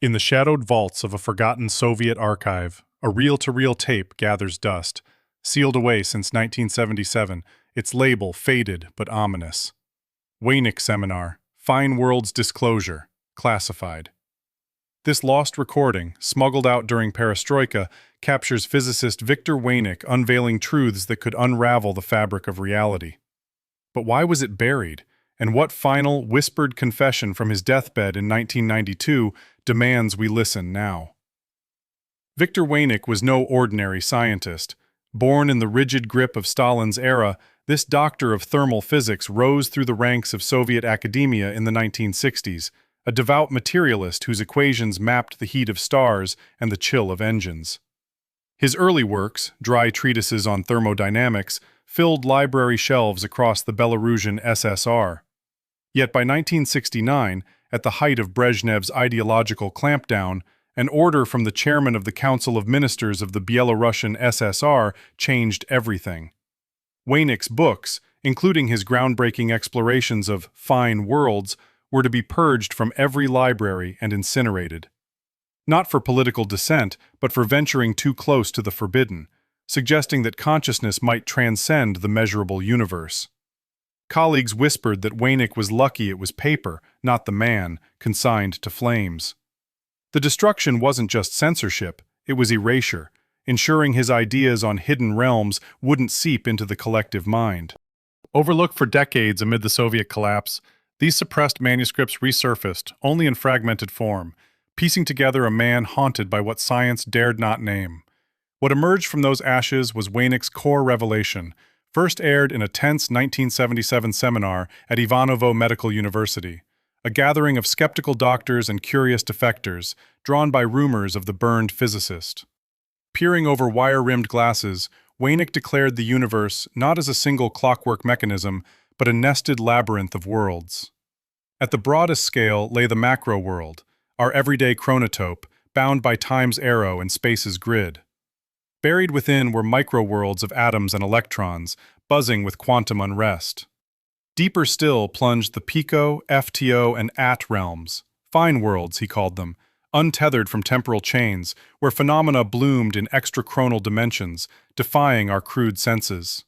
In the shadowed vaults of a forgotten Soviet archive, a reel-to-reel tape gathers dust. Sealed away since 1977, its label faded but ominous. Veinik Seminar, Fine World's Disclosure, classified. This lost recording, smuggled out during Perestroika, captures physicist Viktor Veinik unveiling truths that could unravel the fabric of reality. But why was it buried? And what final, whispered confession from his deathbed in 1992 demands we listen now? Viktor Veinik was no ordinary scientist. Born in the rigid grip of Stalin's era, this doctor of thermal physics rose through the ranks of Soviet academia in the 1960s, a devout materialist whose equations mapped the heat of stars and the chill of engines. His early works, dry treatises on thermodynamics, filled library shelves across the Belarusian SSR. Yet by 1969, at the height of Brezhnev's ideological clampdown, an order from the chairman of the Council of Ministers of the Belarusian SSR changed everything. Veinik's books, including his groundbreaking explorations of fine worlds, were to be purged from every library and incinerated. Not for political dissent, but for venturing too close to the forbidden, suggesting that consciousness might transcend the measurable universe. Colleagues whispered that Veinik was lucky it was paper, not the man, consigned to flames. The destruction wasn't just censorship, it was erasure, ensuring his ideas on hidden realms wouldn't seep into the collective mind. Overlooked for decades amid the Soviet collapse, these suppressed manuscripts resurfaced, only in fragmented form, piecing together a man haunted by what science dared not name. What emerged from those ashes was Veinik's core revelation, first aired in a tense 1977 seminar at Ivanovo Medical University, a gathering of skeptical doctors and curious defectors, drawn by rumors of the burned physicist. Peering over wire-rimmed glasses, Veinik declared the universe not as a single clockwork mechanism, but a nested labyrinth of worlds. At the broadest scale lay the macro world, our everyday chronotope, bound by time's arrow and space's grid. Buried within were micro-worlds of atoms and electrons, buzzing with quantum unrest. Deeper still plunged the pico, FTO, and AT realms, fine worlds, he called them, untethered from temporal chains, where phenomena bloomed in extrachronal dimensions, defying our crude senses.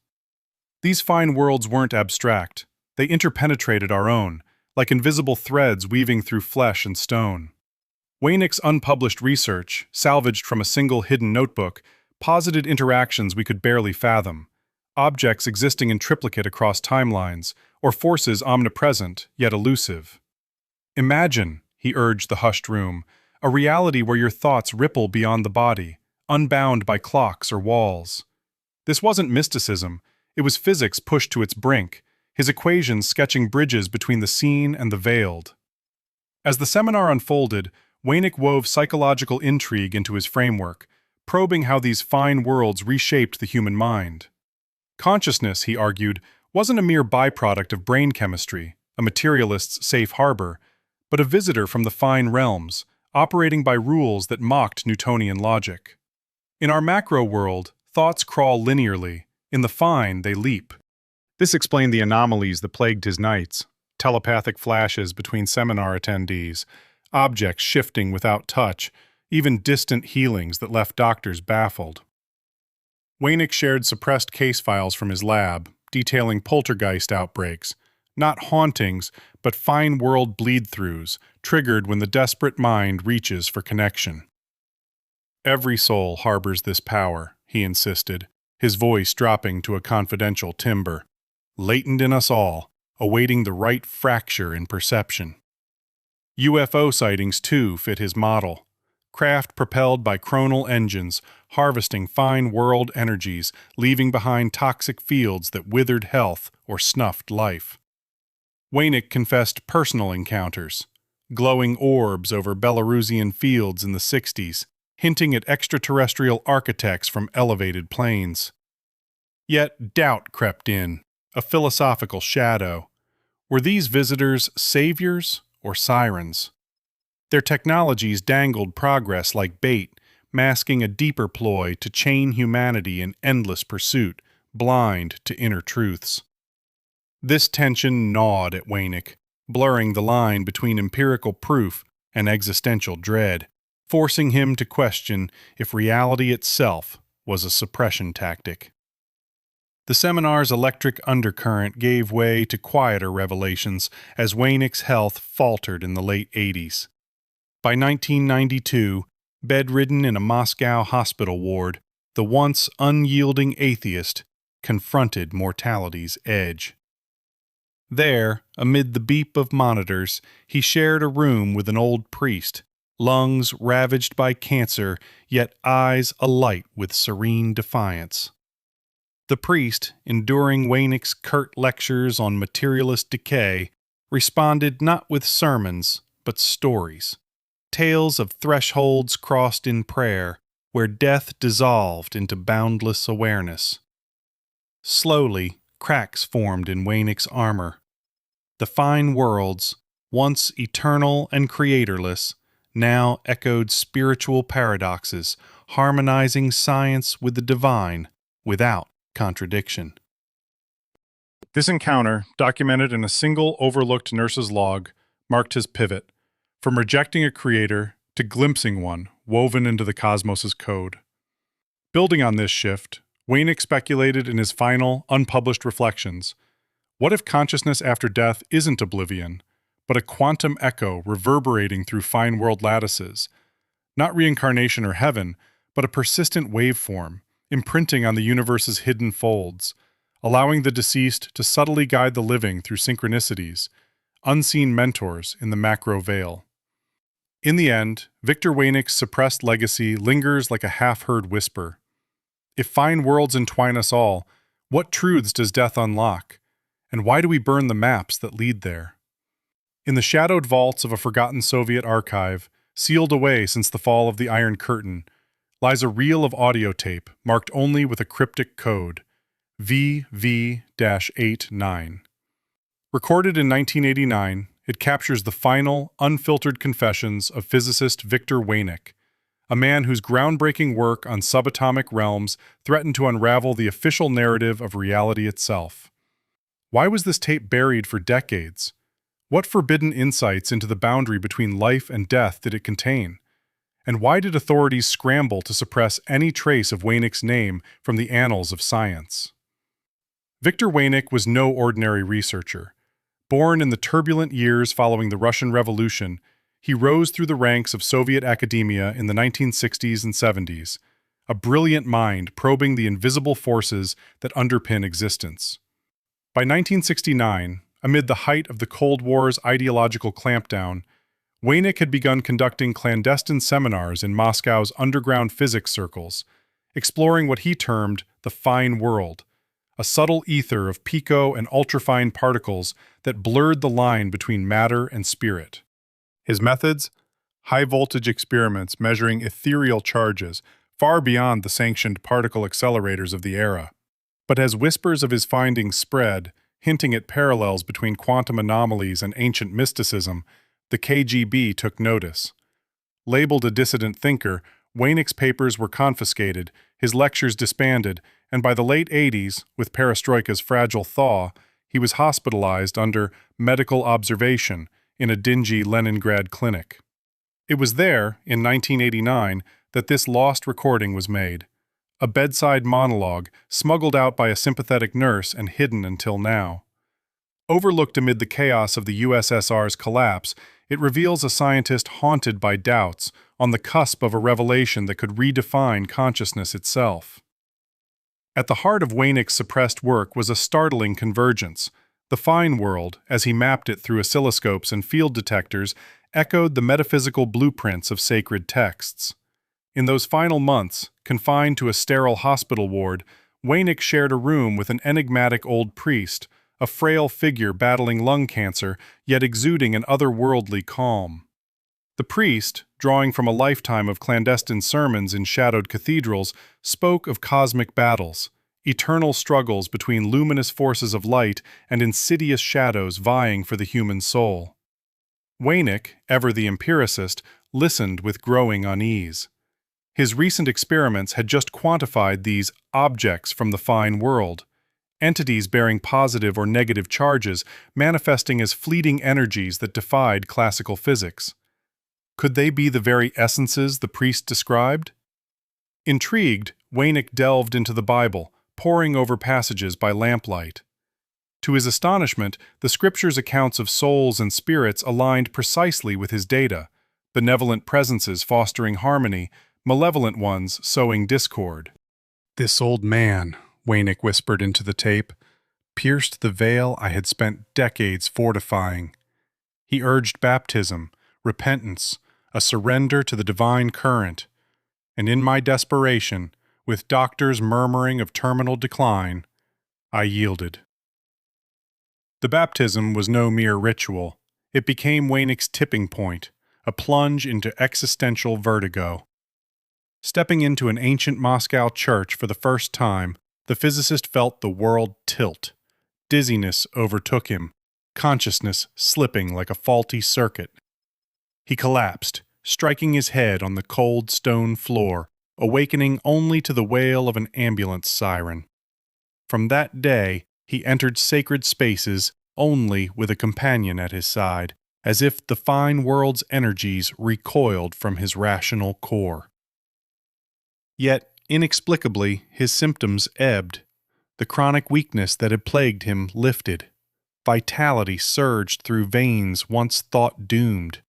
These fine worlds weren't abstract. They interpenetrated our own, like invisible threads weaving through flesh and stone. Veinik's unpublished research, salvaged from a single hidden notebook, posited interactions we could barely fathom, objects existing in triplicate across timelines, or forces omnipresent yet elusive. Imagine, he urged the hushed room, a reality where your thoughts ripple beyond the body, unbound by clocks or walls. This wasn't mysticism, it was physics pushed to its brink, his equations sketching bridges between the seen and the veiled. As the seminar unfolded, Veinik wove psychological intrigue into his framework, probing how these fine worlds reshaped the human mind. Consciousness, he argued, wasn't a mere byproduct of brain chemistry, a materialist's safe harbor, but a visitor from the fine realms, operating by rules that mocked Newtonian logic. In our macro world, thoughts crawl linearly, in the fine they leap. This explained the anomalies that plagued his nights, telepathic flashes between seminar attendees, objects shifting without touch, even distant healings that left doctors baffled. Veinik shared suppressed case files from his lab, detailing poltergeist outbreaks, not hauntings, but fine world bleed-throughs, triggered when the desperate mind reaches for connection. Every soul harbors this power, he insisted, his voice dropping to a confidential timbre, latent in us all, awaiting the right fracture in perception. UFO sightings, too, fit his model. Craft propelled by chronal engines, harvesting fine world energies, leaving behind toxic fields that withered health or snuffed life. Veinik confessed personal encounters, glowing orbs over Belarusian fields in the 60s, hinting at extraterrestrial architects from elevated planes. Yet doubt crept in, a philosophical shadow. Were these visitors saviors or sirens? Their technologies dangled progress like bait, masking a deeper ploy to chain humanity in endless pursuit, blind to inner truths. This tension gnawed at Veinik, blurring the line between empirical proof and existential dread, forcing him to question if reality itself was a suppression tactic. The seminar's electric undercurrent gave way to quieter revelations as Weinik's health faltered in the late 80s. By 1992, bedridden in a Moscow hospital ward, the once unyielding atheist confronted mortality's edge. There, amid the beep of monitors, he shared a room with an old priest, lungs ravaged by cancer, yet eyes alight with serene defiance. The priest, enduring Weinik's curt lectures on materialist decay, responded not with sermons, but stories. Tales of thresholds crossed in prayer, where death dissolved into boundless awareness. Slowly, cracks formed in Weinik's armor. The fine worlds, once eternal and creatorless, now echoed spiritual paradoxes, harmonizing science with the divine, without contradiction. This encounter, documented in a single overlooked nurse's log, marked his pivot, from rejecting a creator to glimpsing one woven into the cosmos's code. Building on this shift, Veinik speculated in his final, unpublished reflections, what if consciousness after death isn't oblivion, but a quantum echo reverberating through fine world lattices? Not reincarnation or heaven, but a persistent waveform, imprinting on the universe's hidden folds, allowing the deceased to subtly guide the living through synchronicities, unseen mentors in the macro veil. In the end, Viktor Veinik's suppressed legacy lingers like a half-heard whisper. If fine worlds entwine us all, what truths does death unlock? And why do we burn the maps that lead there? In the shadowed vaults of a forgotten Soviet archive, sealed away since the fall of the Iron Curtain, lies a reel of audio tape marked only with a cryptic code, VV-89. Recorded in 1989, it captures the final, unfiltered confessions of physicist Viktor Veinik, a man whose groundbreaking work on subatomic realms threatened to unravel the official narrative of reality itself. Why was this tape buried for decades? What forbidden insights into the boundary between life and death did it contain? And why did authorities scramble to suppress any trace of Veinik's name from the annals of science? Viktor Veinik was no ordinary researcher. Born in the turbulent years following the Russian Revolution, he rose through the ranks of Soviet academia in the 1960s and 70s, a brilliant mind probing the invisible forces that underpin existence. By 1969, amid the height of the Cold War's ideological clampdown, Veinik had begun conducting clandestine seminars in Moscow's underground physics circles, exploring what he termed the fine world, a subtle ether of pico and ultrafine particles that blurred the line between matter and spirit. His methods? High-voltage experiments measuring ethereal charges far beyond the sanctioned particle accelerators of the era. But as whispers of his findings spread, hinting at parallels between quantum anomalies and ancient mysticism, the KGB took notice. Labeled a dissident thinker, Veinik's papers were confiscated, his lectures disbanded, and by the late 80s, with perestroika's fragile thaw, he was hospitalized under medical observation in a dingy Leningrad clinic. It was there, in 1989, that this lost recording was made. A bedside monologue, smuggled out by a sympathetic nurse and hidden until now. Overlooked amid the chaos of the USSR's collapse, it reveals a scientist haunted by doubts, on the cusp of a revelation that could redefine consciousness itself. At the heart of Veinik's suppressed work was a startling convergence. The fine world, as he mapped it through oscilloscopes and field detectors, echoed the metaphysical blueprints of sacred texts. In those final months, confined to a sterile hospital ward, Veinik shared a room with an enigmatic old priest, a frail figure battling lung cancer, yet exuding an otherworldly calm. The priest, drawing from a lifetime of clandestine sermons in shadowed cathedrals, spoke of cosmic battles, eternal struggles between luminous forces of light and insidious shadows vying for the human soul. Veinik, ever the empiricist, listened with growing unease. His recent experiments had just quantified these objects from the fine world, entities bearing positive or negative charges, manifesting as fleeting energies that defied classical physics. Could they be the very essences the priest described? Intrigued, Weinik delved into the Bible, poring over passages by lamplight. To his astonishment, the scriptures' accounts of souls and spirits aligned precisely with his data, benevolent presences fostering harmony, malevolent ones sowing discord. "This old man," Weinik whispered into the tape, "pierced the veil I had spent decades fortifying. He urged baptism, repentance, a surrender to the divine current. And in my desperation, with doctors murmuring of terminal decline, I yielded." The baptism was no mere ritual. It became Weinik's tipping point, a plunge into existential vertigo. Stepping into an ancient Moscow church for the first time, the physicist felt the world tilt. Dizziness overtook him, consciousness slipping like a faulty circuit. He collapsed, striking his head on the cold stone floor, awakening only to the wail of an ambulance siren. From that day, he entered sacred spaces only with a companion at his side, as if the fine world's energies recoiled from his rational core. Yet, inexplicably, his symptoms ebbed. The chronic weakness that had plagued him lifted. Vitality surged through veins once thought doomed.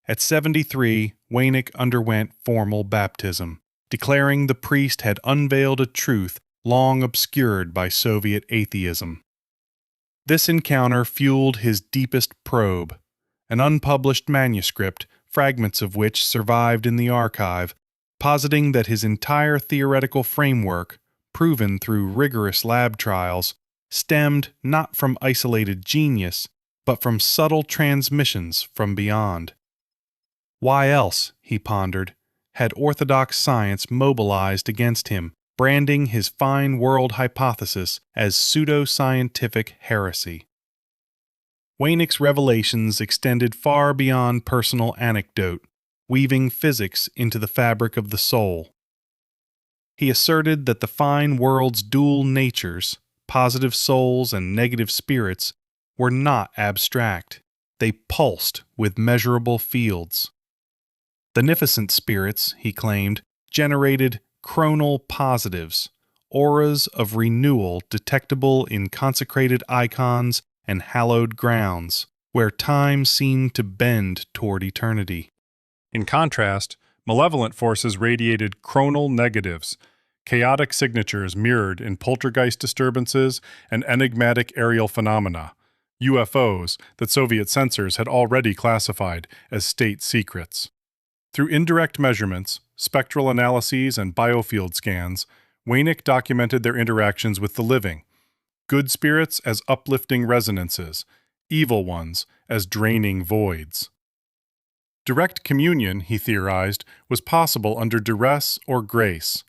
At 73, Weinik underwent formal baptism, declaring the priest had unveiled a truth long obscured by Soviet atheism. This encounter fueled his deepest probe, an unpublished manuscript, fragments of which survived in the archive, positing that his entire theoretical framework, proven through rigorous lab trials, stemmed not from isolated genius, but from subtle transmissions from beyond. Why else, he pondered, had orthodox science mobilized against him, branding his fine world hypothesis as pseudo-scientific heresy? Weinik's revelations extended far beyond personal anecdote, weaving physics into the fabric of the soul. He asserted that the fine world's dual natures, positive souls and negative spirits, were not abstract. They pulsed with measurable fields. Beneficent spirits, he claimed, generated chronal positives, auras of renewal detectable in consecrated icons and hallowed grounds, where time seemed to bend toward eternity. In contrast, malevolent forces radiated chronal negatives, chaotic signatures mirrored in poltergeist disturbances and enigmatic aerial phenomena, UFOs that Soviet censors had already classified as state secrets. Through indirect measurements, spectral analyses, and biofield scans, Weinik documented their interactions with the living, good spirits as uplifting resonances, evil ones as draining voids. Direct communion, he theorized, was possible under duress or grace.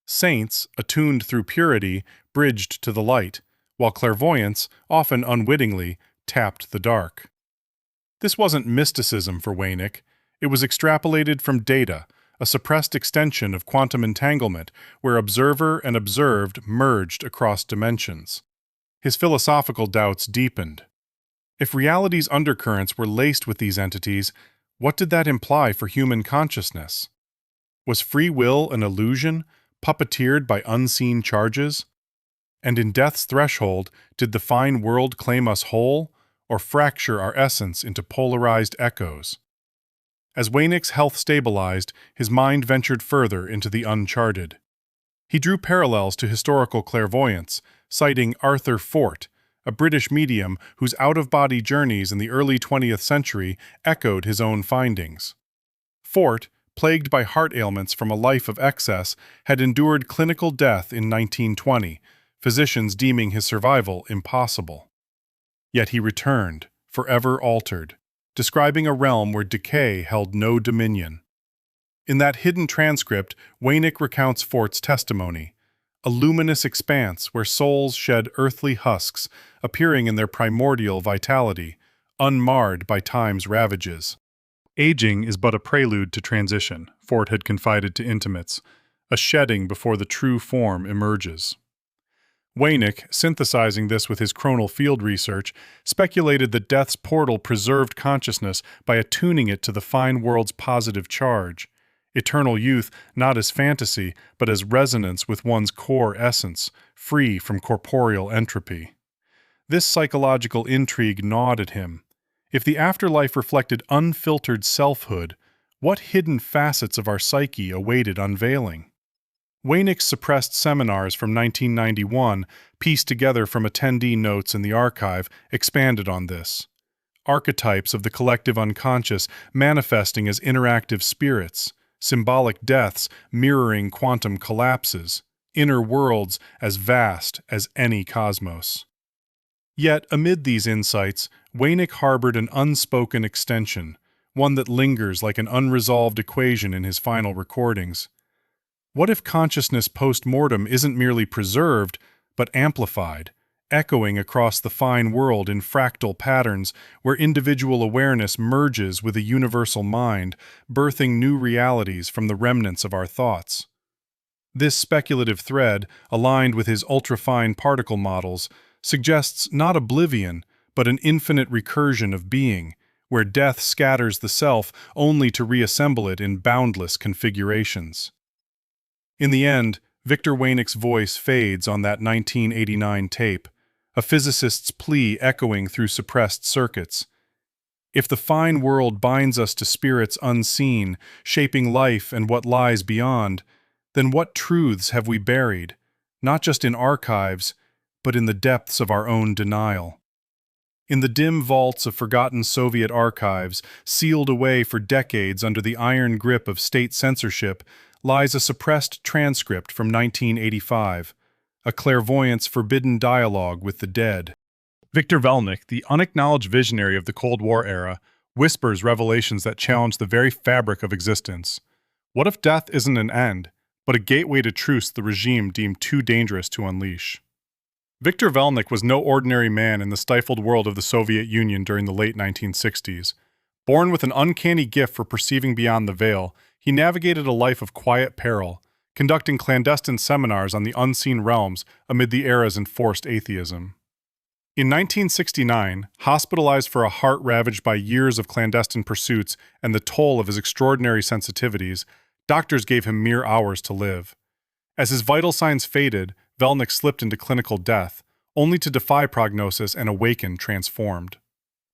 Saints, attuned through purity, bridged to the light, while clairvoyants, often unwittingly, tapped the dark. This wasn't mysticism for Weinik. It was extrapolated from data, a suppressed extension of quantum entanglement where observer and observed merged across dimensions. His philosophical doubts deepened. If reality's undercurrents were laced with these entities, what did that imply for human consciousness? Was free will an illusion, puppeteered by unseen charges? And in death's threshold, did the fine world claim us whole, or fracture our essence into polarized echoes? As Weinik's health stabilized, his mind ventured further into the uncharted. He drew parallels to historical clairvoyance, citing Arthur Fort, a British medium whose out-of-body journeys in the early 20th century echoed his own findings. Fort, plagued by heart ailments from a life of excess, had endured clinical death in 1920, physicians deeming his survival impossible. Yet he returned, forever altered, describing a realm where decay held no dominion. In that hidden transcript, Weinik recounts Fort's testimony, a luminous expanse where souls shed earthly husks, appearing in their primordial vitality, unmarred by time's ravages. Aging is but a prelude to transition, Fort had confided to intimates, a shedding before the true form emerges. Veinik, synthesizing this with his chronal field research, speculated that death's portal preserved consciousness by attuning it to the fine world's positive charge. Eternal youth not as fantasy, but as resonance with one's core essence, free from corporeal entropy. This psychological intrigue gnawed at him. If the afterlife reflected unfiltered selfhood, what hidden facets of our psyche awaited unveiling? Veinik's suppressed seminars from 1991, pieced together from attendee notes in the archive, expanded on this. Archetypes of the collective unconscious manifesting as interactive spirits, symbolic deaths mirroring quantum collapses, inner worlds as vast as any cosmos. Yet, amid these insights, Veinik harbored an unspoken extension, one that lingers like an unresolved equation in his final recordings. What if consciousness post-mortem isn't merely preserved, but amplified, echoing across the fine world in fractal patterns where individual awareness merges with a universal mind, birthing new realities from the remnants of our thoughts? This speculative thread, aligned with his ultrafine particle models, suggests not oblivion, but an infinite recursion of being, where death scatters the self only to reassemble it in boundless configurations. In the end, Viktor Veinik's voice fades on that 1989 tape, a physicist's plea echoing through suppressed circuits. If the fine world binds us to spirits unseen, shaping life and what lies beyond, then what truths have we buried, not just in archives, but in the depths of our own denial? In the dim vaults of forgotten Soviet archives, sealed away for decades under the iron grip of state censorship, lies a suppressed transcript from 1985, a clairvoyant's forbidden dialogue with the dead. Viktor Veinik, the unacknowledged visionary of the Cold War era, whispers revelations that challenge the very fabric of existence. What if death isn't an end, but a gateway to truths the regime deemed too dangerous to unleash? Viktor Veinik was no ordinary man in the stifled world of the Soviet Union during the late 1960s. Born with an uncanny gift for perceiving beyond the veil, he navigated a life of quiet peril, conducting clandestine seminars on the unseen realms amid the era's enforced atheism. In 1969, hospitalized for a heart ravaged by years of clandestine pursuits and the toll of his extraordinary sensitivities, doctors gave him mere hours to live. As his vital signs faded, Veinik slipped into clinical death, only to defy prognosis and awaken transformed.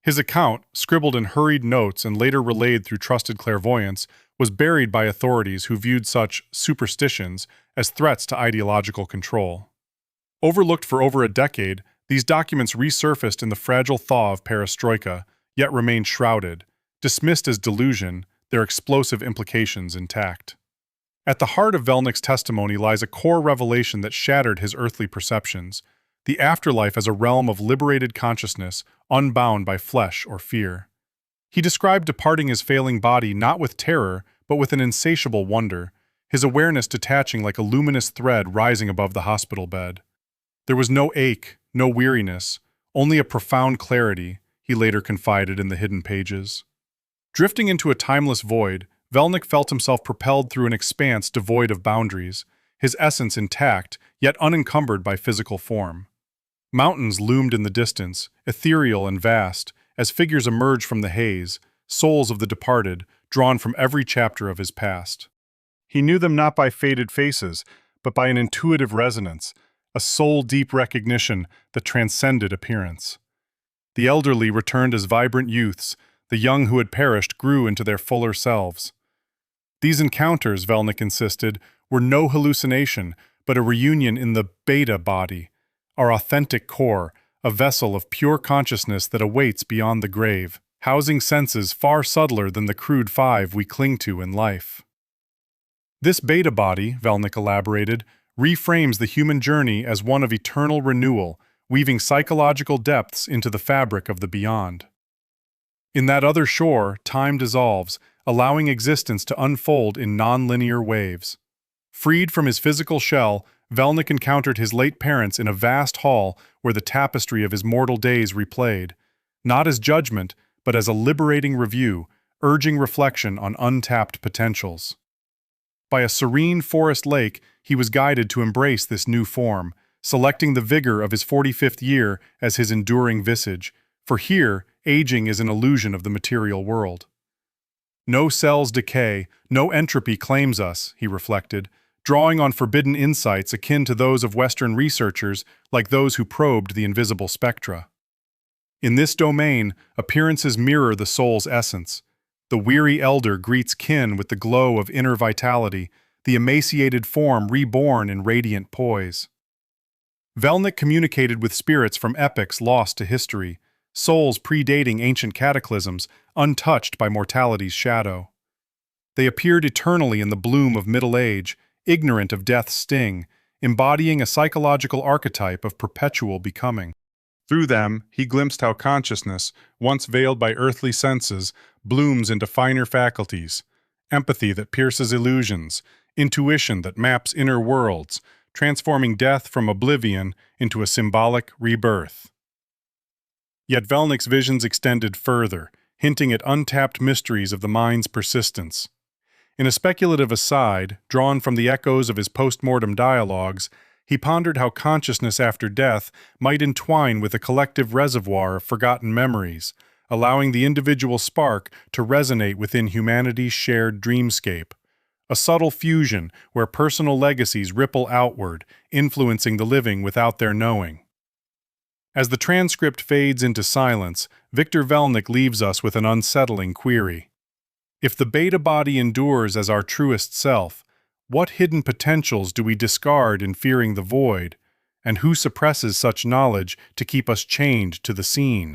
His account, scribbled in hurried notes and later relayed through trusted clairvoyants, was buried by authorities who viewed such superstitions as threats to ideological control. Overlooked for over a decade, these documents resurfaced in the fragile thaw of perestroika, yet remained shrouded, dismissed as delusion, their explosive implications intact. At the heart of Veinik's testimony lies a core revelation that shattered his earthly perceptions: the afterlife as a realm of liberated consciousness, unbound by flesh or fear. He described departing his failing body not with terror, but with an insatiable wonder, his awareness detaching like a luminous thread rising above the hospital bed. There was no ache, no weariness, only a profound clarity, he later confided in the hidden pages. Drifting into a timeless void, Veinik felt himself propelled through an expanse devoid of boundaries, his essence intact, yet unencumbered by physical form. Mountains loomed in the distance, ethereal and vast, as figures emerged from the haze, souls of the departed, drawn from every chapter of his past. He knew them not by faded faces, but by an intuitive resonance, a soul-deep recognition that transcended appearance. The elderly returned as vibrant youths, the young who had perished grew into their fuller selves. These encounters, Veinik insisted, were no hallucination, but a reunion in the beta body, our authentic core, a vessel of pure consciousness that awaits beyond the grave, housing senses far subtler than the crude five we cling to in life. This beta body, Veinik elaborated, reframes the human journey as one of eternal renewal, weaving psychological depths into the fabric of the beyond. In that other shore, time dissolves, allowing existence to unfold in non-linear waves. Freed from his physical shell, Veinik encountered his late parents in a vast hall where the tapestry of his mortal days replayed, not as judgment, but as a liberating review, urging reflection on untapped potentials. By a serene forest lake, he was guided to embrace this new form, selecting the vigor of his 45th year as his enduring visage, for here, aging is an illusion of the material world. No cells decay, no entropy claims us, he reflected, drawing on forbidden insights akin to those of Western researchers like those who probed the invisible spectra. In this domain, appearances mirror the soul's essence. The weary elder greets kin with the glow of inner vitality, the emaciated form reborn in radiant poise. Veinik communicated with spirits from epochs lost to history, souls predating ancient cataclysms, untouched by mortality's shadow. They appeared eternally in the bloom of middle age, ignorant of death's sting, embodying a psychological archetype of perpetual becoming. Through them, he glimpsed how consciousness, once veiled by earthly senses, blooms into finer faculties, empathy that pierces illusions, intuition that maps inner worlds, transforming death from oblivion into a symbolic rebirth. Yet Veinik's visions extended further, hinting at untapped mysteries of the mind's persistence. In a speculative aside, drawn from the echoes of his post-mortem dialogues, he pondered how consciousness after death might entwine with a collective reservoir of forgotten memories, allowing the individual spark to resonate within humanity's shared dreamscape. A subtle fusion where personal legacies ripple outward, influencing the living without their knowing. As the transcript fades into silence, Viktor Veinik leaves us with an unsettling query. If the beta body endures as our truest self, what hidden potentials do we discard in fearing the void, and who suppresses such knowledge to keep us chained to the scene?